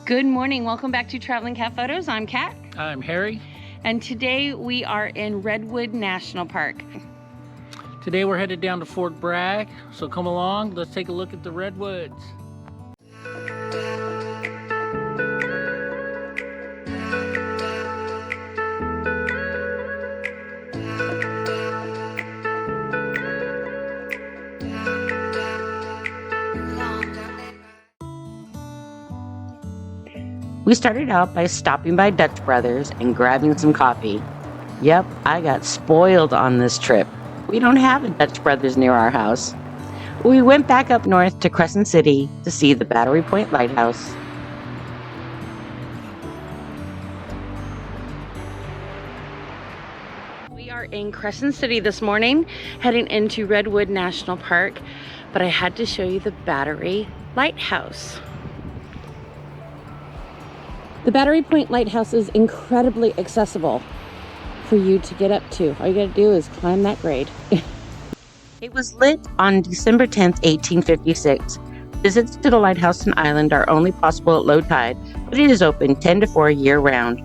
Good morning. Welcome back to Traveling Cat Photos. I'm Kat. I'm Harry. And today we are in Redwood National Park. Today we're headed down to Fort Bragg, so come along, let's take a look at the redwoods. We started out by stopping by Dutch Brothers and grabbing some coffee. Yep, I got spoiled on this trip. We don't have a Dutch Brothers near our house. We went back up north to Crescent City to see the Battery Point Lighthouse. We are in Crescent City this morning, heading into Redwood National Park, but I had to show you the Battery Lighthouse. The Battery Point Lighthouse is incredibly accessible for you to get up to. All you gotta do is climb that grade. It was lit on December 10th, 1856. Visits to the lighthouse and island are only possible at low tide, but it is open 10 to 4 year-round.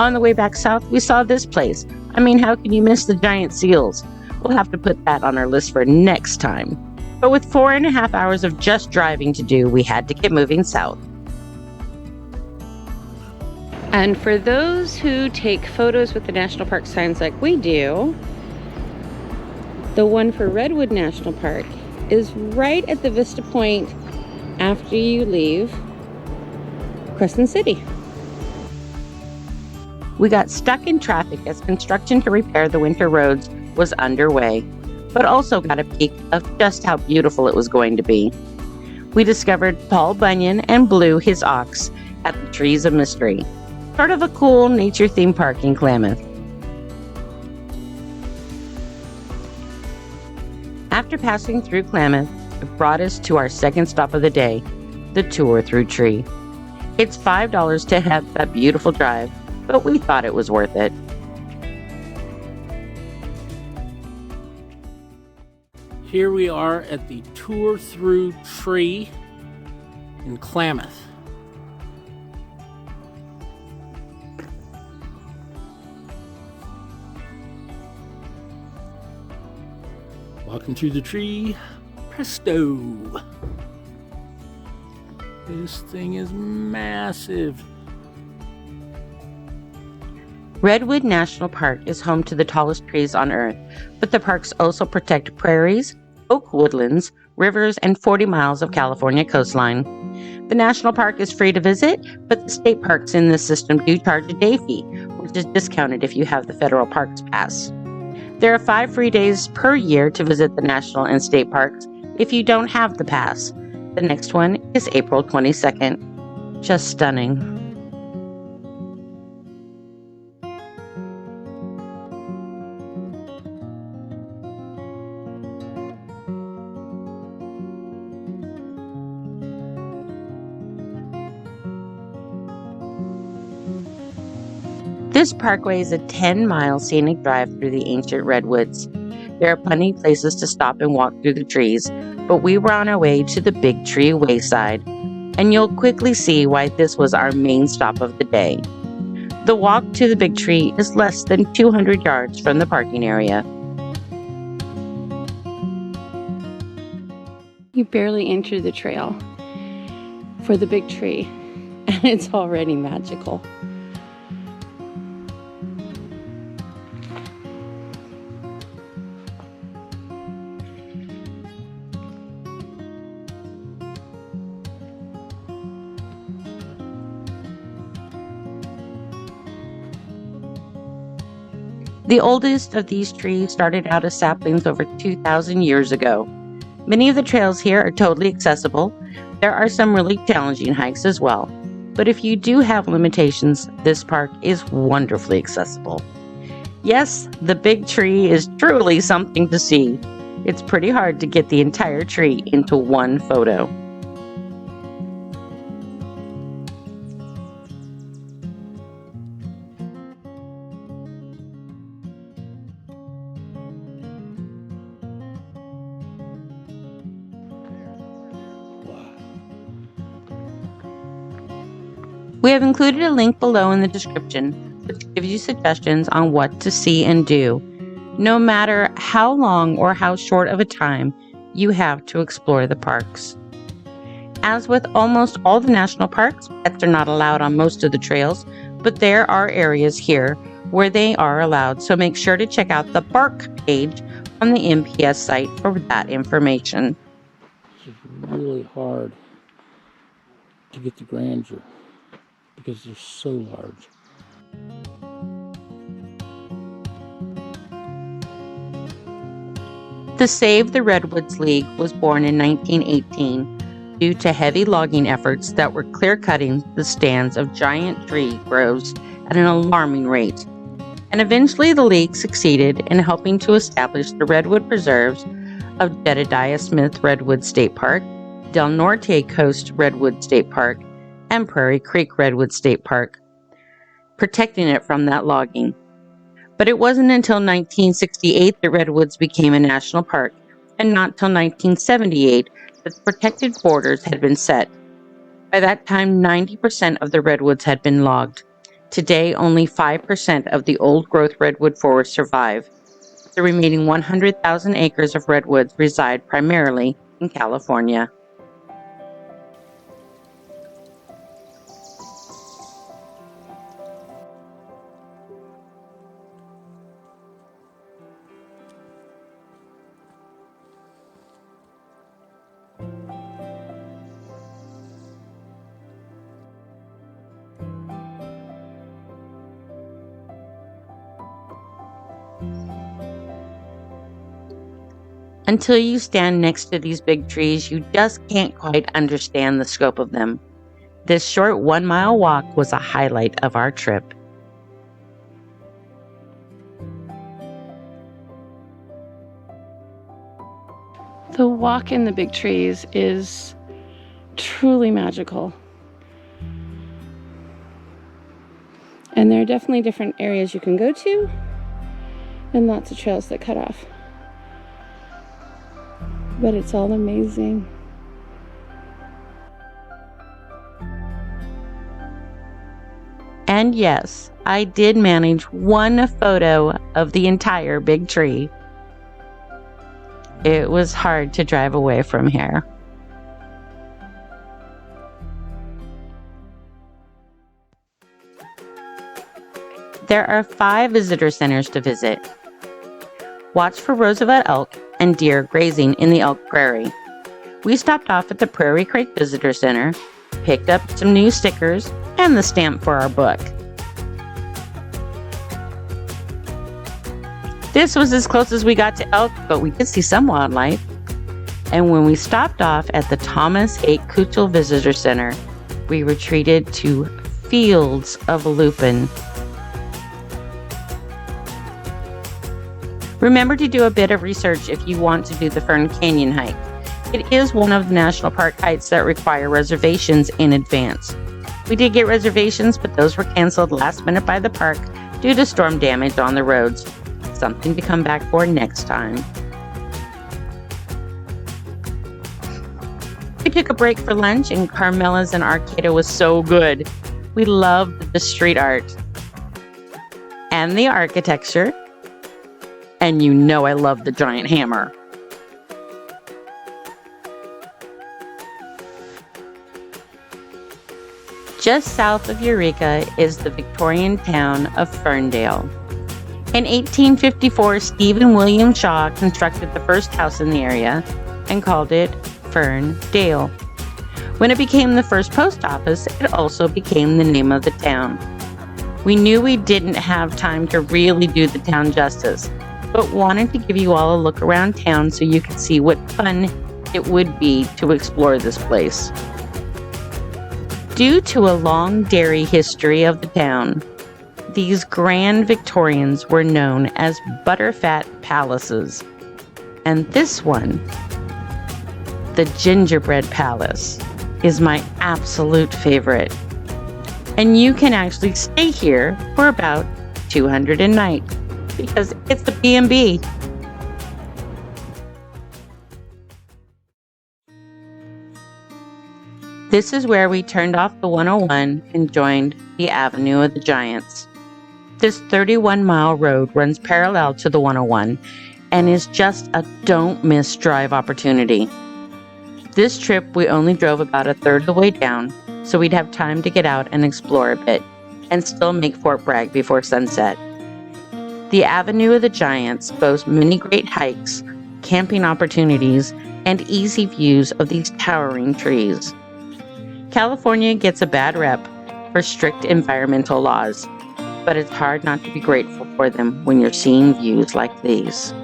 On the way back south, we saw this place. I mean, how can you miss the giant seals? We'll have to put that on our list for next time. But with 4.5 hours of just driving to do, we had to get moving south. And for those who take photos with the national park signs like we do, the one for Redwood National Park is right at the Vista Point after you leave Crescent City. We got stuck in traffic as construction to repair the winter roads was underway, but also got a peek of just how beautiful it was going to be. We discovered Paul Bunyan and Blue, his ox, at the Trees of Mystery. Sort of a cool nature theme park in Klamath. After passing through Klamath, it brought us to our second stop of the day, the tour through Tree. It's $5 to have that beautiful drive, but we thought it was worth it. Here we are at the tour through Tree in Klamath. Walking through the tree, presto! This thing is massive. Redwood National Park is home to the tallest trees on Earth, but the parks also protect prairies, oak woodlands, rivers, and 40 miles of California coastline. The national park is free to visit, but the state parks in this system do charge a day fee, which is discounted if you have the federal parks pass. There are 5 free days per year to visit the national and state parks if you don't have the pass. The next one is April 22nd. Just stunning. This parkway is a 10-mile scenic drive through the ancient redwoods. There are plenty of places to stop and walk through the trees, but we were on our way to the Big Tree Wayside, and you'll quickly see why this was our main stop of the day. The walk to the Big Tree is less than 200 yards from the parking area. You barely enter the trail for the Big Tree, and it's already magical. The oldest of these trees started out as saplings over 2,000 years ago. Many of the trails here are totally accessible. There are some really challenging hikes as well. But if you do have limitations, this park is wonderfully accessible. Yes, the Big Tree is truly something to see. It's pretty hard to get the entire tree into one photo. We have included a link below in the description which gives you suggestions on what to see and do, no matter how long or how short of a time you have to explore the parks. As with almost all the national parks, pets are not allowed on most of the trails, but there are areas here where they are allowed, so make sure to check out the park page on the NPS site for that information. It's really hard to get the grandeur because they're so large. The Save the Redwoods League was born in 1918 due to heavy logging efforts that were clear-cutting the stands of giant tree groves at an alarming rate. And eventually the league succeeded in helping to establish the redwood preserves of Jedediah Smith Redwood State Park, Del Norte Coast Redwood State Park, and Prairie Creek Redwood State Park, protecting it from that logging. But it wasn't until 1968 that Redwoods became a national park, and not till 1978 that the protected borders had been set. By that time, 90% of the redwoods had been logged. Today, only 5% of the old-growth redwood forests survive. The remaining 100,000 acres of redwoods reside primarily in California. Until you stand next to these big trees, you just can't quite understand the scope of them. This short 1-mile walk was a highlight of our trip. The walk in the big trees is truly magical. And there are definitely different areas you can go to, and lots of trails that cut off. But it's all amazing. And yes, I did manage one photo of the entire big tree. It was hard to drive away from here. There are 5 visitor centers to visit. Watch for Roosevelt elk and deer grazing in the elk prairie. We stopped off at the Prairie Creek Visitor Center, picked up some new stickers, and the stamp for our book. This was as close as we got to elk, but we did see some wildlife. And when we stopped off at the Thomas H. Kuchel Visitor Center, we retreated to fields of lupin. Remember to do a bit of research if you want to do the Fern Canyon hike. It is one of the national park hikes that require reservations in advance. We did get reservations, but those were canceled last minute by the park due to storm damage on the roads. Something to come back for next time. We took a break for lunch, and Carmela's and Arcata was so good. We loved the street art and the architecture. And you know I love the giant hammer. Just south of Eureka is the Victorian town of Ferndale. In 1854, Stephen William Shaw constructed the first house in the area and called it Ferndale. When it became the first post office, it also became the name of the town. We knew we didn't have time to really do the town justice, but wanted to give you all a look around town so you could see what fun it would be to explore this place. Due to a long dairy history of the town, these grand Victorians were known as butterfat palaces. And this one, the gingerbread palace, is my absolute favorite. And you can actually stay here for about $200 a night because it's the B&B. This is where we turned off the 101 and joined the Avenue of the Giants. This 31-mile road runs parallel to the 101 and is just a don't-miss drive opportunity. This trip we only drove about a third of the way down, so we'd have time to get out and explore a bit, and still make Fort Bragg before sunset. The Avenue of the Giants boasts many great hikes, camping opportunities, and easy views of these towering trees. California gets a bad rep for strict environmental laws, but it's hard not to be grateful for them when you're seeing views like these.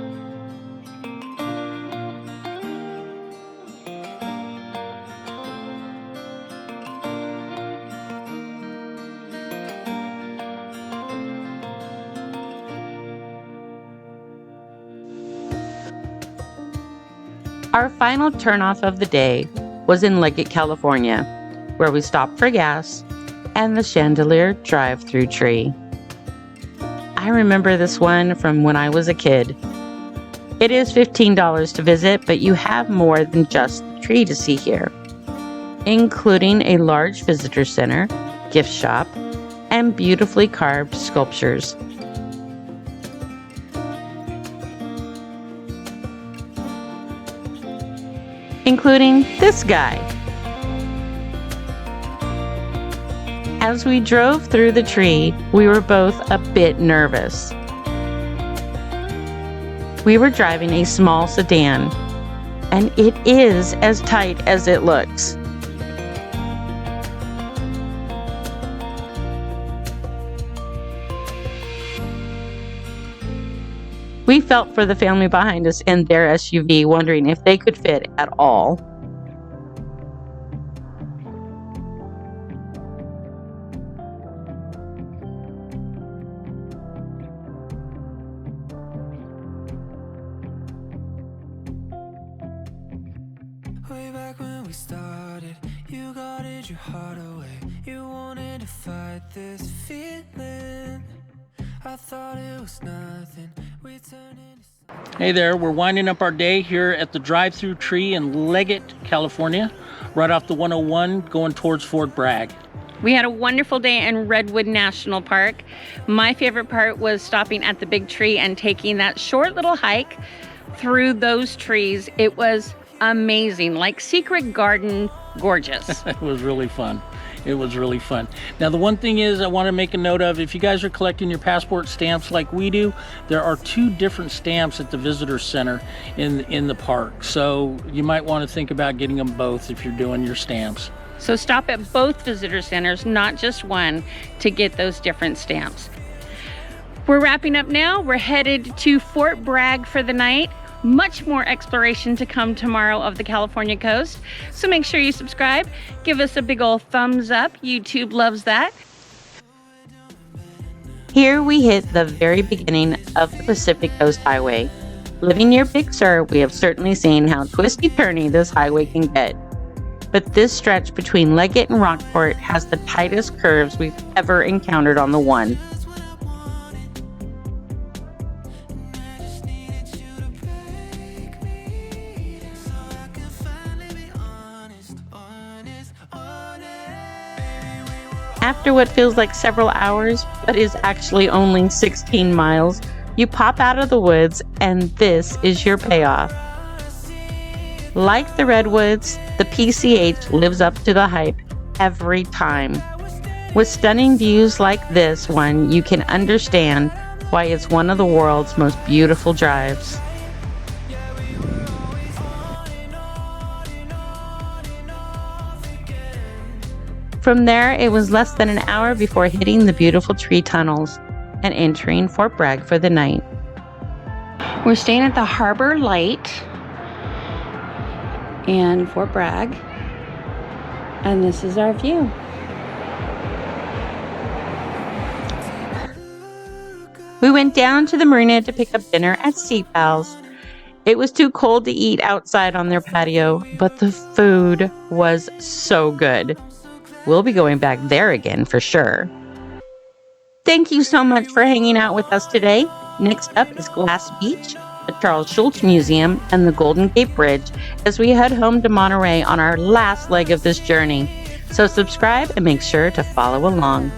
Our final turnoff of the day was in Liggett, California, where we stopped for gas and the Chandelier drive-thru tree. I remember this one from when I was a kid. It is $15 to visit, but you have more than just the tree to see here, including a large visitor center, gift shop, and beautifully carved sculptures. Including this guy. As we drove through the tree, we were both a bit nervous. We were driving a small sedan, and it is as tight as it looks. We felt for the family behind us in their SUV, wondering if they could fit at all. Way back when we started, you guarded your heart away. You wanted to fight this feeling. I thought it was nothing. We turned into... Hey there, we're winding up our day here at the drive-thru tree in Liggett, California, right off the 101 going towards Fort Bragg. We had a wonderful day in Redwoods National Park. My favorite part was stopping at the big tree and taking that short little hike through those trees. It was amazing, like secret garden gorgeous. It was really fun. It was really fun. Now, the one thing is I want to make a note of, if you guys are collecting your passport stamps like we do, there are 2 different stamps at the visitor center in the park. So you might want to think about getting them both if you're doing your stamps. So stop at both visitor centers, not just one, to get those different stamps. We're wrapping up now. We're headed to Fort Bragg for the night. Much more exploration to come tomorrow of the California coast. So make sure you subscribe. Give us a big old thumbs up. YouTube loves that. Here we hit the very beginning of the Pacific Coast Highway. Living near Big Sur, we have certainly seen how twisty-turny this highway can get. But this stretch between Liggett and Rockport has the tightest curves we've ever encountered on the one. After what feels like several hours, but is actually only 16 miles, you pop out of the woods and this is your payoff. Like the Redwoods, the PCH lives up to the hype every time. With stunning views like this one, you can understand why it's one of the world's most beautiful drives. From there, it was less than an hour before hitting the beautiful tree tunnels and entering Fort Bragg for the night. We're staying at the Harbor Lite in Fort Bragg, and this is our view. We went down to the marina to pick up dinner at Sea Pals. It was too cold to eat outside on their patio, but the food was so good. We'll be going back there again for sure. Thank you so much for hanging out with us today. Next up is Glass Beach, the Charles Schulz Museum, and the Golden Gate Bridge as we head home to Monterey on our last leg of this journey. So subscribe and make sure to follow along.